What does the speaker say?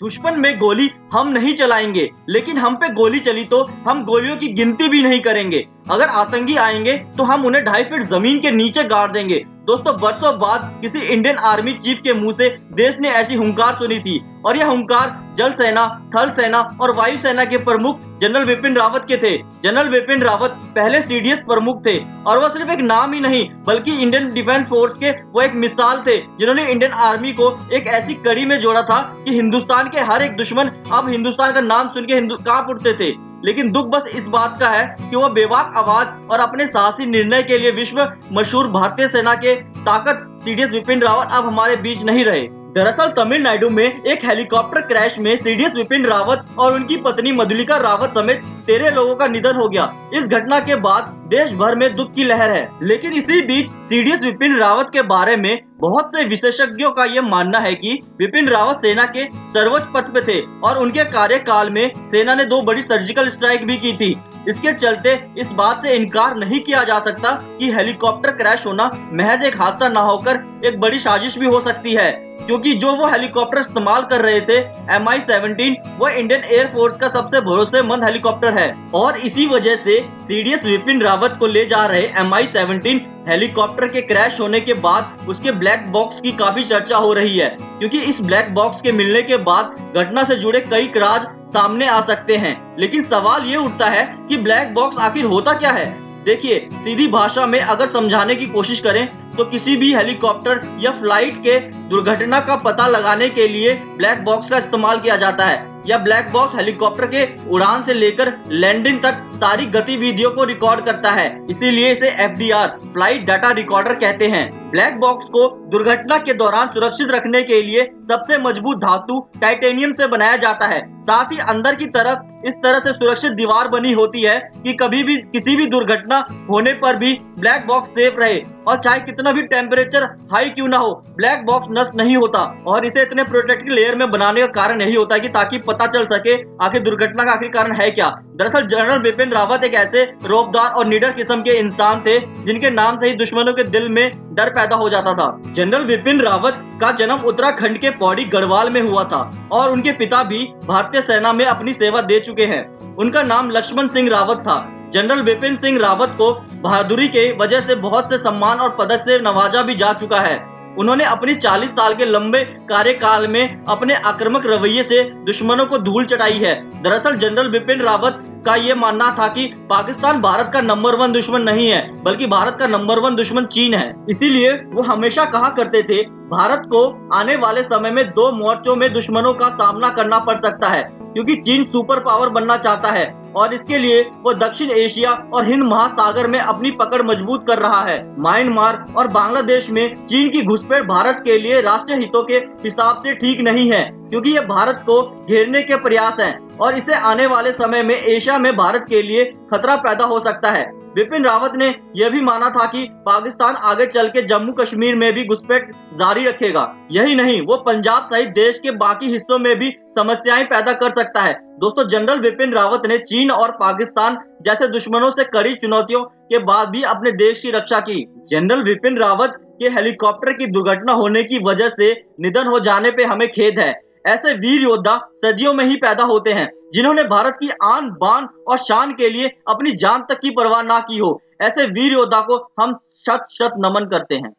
दुश्मन में गोली हम नहीं चलाएंगे, लेकिन हम पे गोली चली तो हम गोलियों की गिनती भी नहीं करेंगे। अगर आतंकी आएंगे तो हम उन्हें 2.5 फीट जमीन के नीचे गाड़ देंगे। दोस्तों, बरसों बाद किसी इंडियन आर्मी चीफ के मुंह से देश ने ऐसी हुंकार सुनी थी, और यह हुंकार जल सेना, थल सेना और वायु सेना के प्रमुख जनरल बिपिन रावत के थे। जनरल बिपिन रावत पहले सीडीएस प्रमुख थे, और वह सिर्फ एक नाम ही नहीं बल्कि इंडियन डिफेंस फोर्स के वो एक मिसाल थे, जिन्होंने इंडियन आर्मी को एक ऐसी कड़ी में जोड़ा था कि हिंदुस्तान के हर एक दुश्मन अब हिंदुस्तान का नाम सुन के कांप उठते थे। लेकिन दुख बस इस बात का है कि वह बेबाक आवाज और अपने साहसी निर्णय के लिए विश्व मशहूर भारतीय सेना के ताकत सीडीएस बिपिन रावत अब हमारे बीच नहीं रहे। दरअसल तमिलनाडु में एक हेलीकॉप्टर क्रैश में सीडीएस बिपिन रावत और उनकी पत्नी मधुलिका रावत समेत 13 लोगों का निधन हो गया। इस घटना के बाद देश भर में दुख की लहर है। लेकिन इसी बीच सीडीएस बिपिन रावत के बारे में बहुत से विशेषज्ञों का यह मानना है कि बिपिन रावत सेना के सर्वोच्च पद पे थे, और उनके कार्यकाल में सेना ने 2 बड़ी सर्जिकल स्ट्राइक भी की थी। इसके चलते इस बात से इनकार नहीं किया जा सकता कि हेलीकॉप्टर क्रैश होना महज एक हादसा न होकर एक बड़ी साजिश भी हो सकती है, क्योंकि जो वो हेलीकॉप्टर इस्तेमाल कर रहे थे MI-17, वो इंडियन एयरफोर्स का सबसे भरोसेमंद हेलीकॉप्टर है। और इसी वजह से सीडीएस बिपिन रावत को ले जा रहे MI-17 हेलीकॉप्टर के क्रैश होने के बाद उसके ब्लैक बॉक्स की काफी चर्चा हो रही है, क्योंकि इस ब्लैक बॉक्स के मिलने के बाद घटना से जुड़े कई राज सामने आ सकते हैं। लेकिन सवाल ये उठता है कि ब्लैक बॉक्स आखिर होता क्या है। देखिए, सीधी भाषा में अगर समझाने की कोशिश करें तो किसी भी हेलीकॉप्टर या फ्लाइट के दुर्घटना का पता लगाने के लिए ब्लैक बॉक्स का इस्तेमाल किया जाता है। यह ब्लैक बॉक्स हेलीकॉप्टर के उड़ान से लेकर लैंडिंग तक सारी गतिविधियों को रिकॉर्ड करता है, इसीलिए इसे FDR फ्लाइट डाटा रिकॉर्डर कहते हैं। ब्लैक बॉक्स को दुर्घटना के दौरान सुरक्षित रखने के लिए सबसे मजबूत धातु टाइटेनियम से बनाया जाता है। साथ ही अंदर की तरफ इस तरह से सुरक्षित दीवार बनी होती है कि कभी भी किसी भी दुर्घटना होने पर भी ब्लैक बॉक्स सेफ रहे, और चाहे कितना भी टेम्परेचर हाई क्यों ना हो, ब्लैक बॉक्स नष्ट नहीं होता। और इसे इतने प्रोटेक्टिव लेयर में बनाने का कारण यही होता है कि ताकि पता चल सके आखिर दुर्घटना का आखिर कारण है क्या। दरअसल जनरल बिपिन रावत एक ऐसे रौबदार और निडर किस्म के इंसान थे जिनके नाम से ही दुश्मनों के दिल में डर पैदा हो जाता था। जनरल बिपिन रावत का जन्म उत्तराखंड के पौड़ी गढ़वाल में हुआ था, और उनके पिता भी भारतीय सेना में अपनी सेवा दे चुके हैं। उनका नाम लक्ष्मण सिंह रावत था। जनरल बिपिन सिंह रावत को बहादुरी के वजह से बहुत से सम्मान और पदक से नवाजा भी जा चुका है। उन्होंने अपनी 40 साल के लंबे कार्यकाल में अपने आक्रामक रवैये से दुश्मनों को धूल चटाई है। दरअसल जनरल बिपिन रावत का ये मानना था कि पाकिस्तान भारत का नंबर 1 दुश्मन नहीं है, बल्कि भारत का नंबर 1 दुश्मन चीन है। इसीलिए वो हमेशा कहा करते थे, भारत को आने वाले समय में 2 मोर्चों में दुश्मनों का सामना करना पड़ सकता है, क्योंकि चीन सुपर पावर बनना चाहता है, और इसके लिए वो दक्षिण एशिया और हिंद महासागर में अपनी पकड़ मजबूत कर रहा है। म्यांमार और बांग्लादेश में चीन की घुसपैठ भारत के लिए राष्ट्रीय हितों के हिसाब से ठीक नहीं है, क्योंकि ये भारत को घेरने के प्रयास हैं, और इसे आने वाले समय में एशिया में भारत के लिए खतरा पैदा हो सकता है। बिपिन रावत ने यह भी माना था कि पाकिस्तान आगे चल के जम्मू कश्मीर में भी घुसपैठ जारी रखेगा। यही नहीं, वो पंजाब सहित देश के बाकी हिस्सों में भी समस्याएं पैदा कर सकता है। दोस्तों, जनरल बिपिन रावत ने चीन और पाकिस्तान जैसे दुश्मनों से कड़ी चुनौतियों के बाद भी अपने देश की रक्षा की। जनरल बिपिन रावत के हेलीकॉप्टर की दुर्घटना होने की वजह से निधन हो जाने पे हमें खेद है। ऐसे वीर योद्धा सदियों में ही पैदा होते हैं, जिन्होंने भारत की आन बान और शान के लिए अपनी जान तक की परवाह ना की हो। ऐसे वीर योद्धा को हम शत शत नमन करते हैं।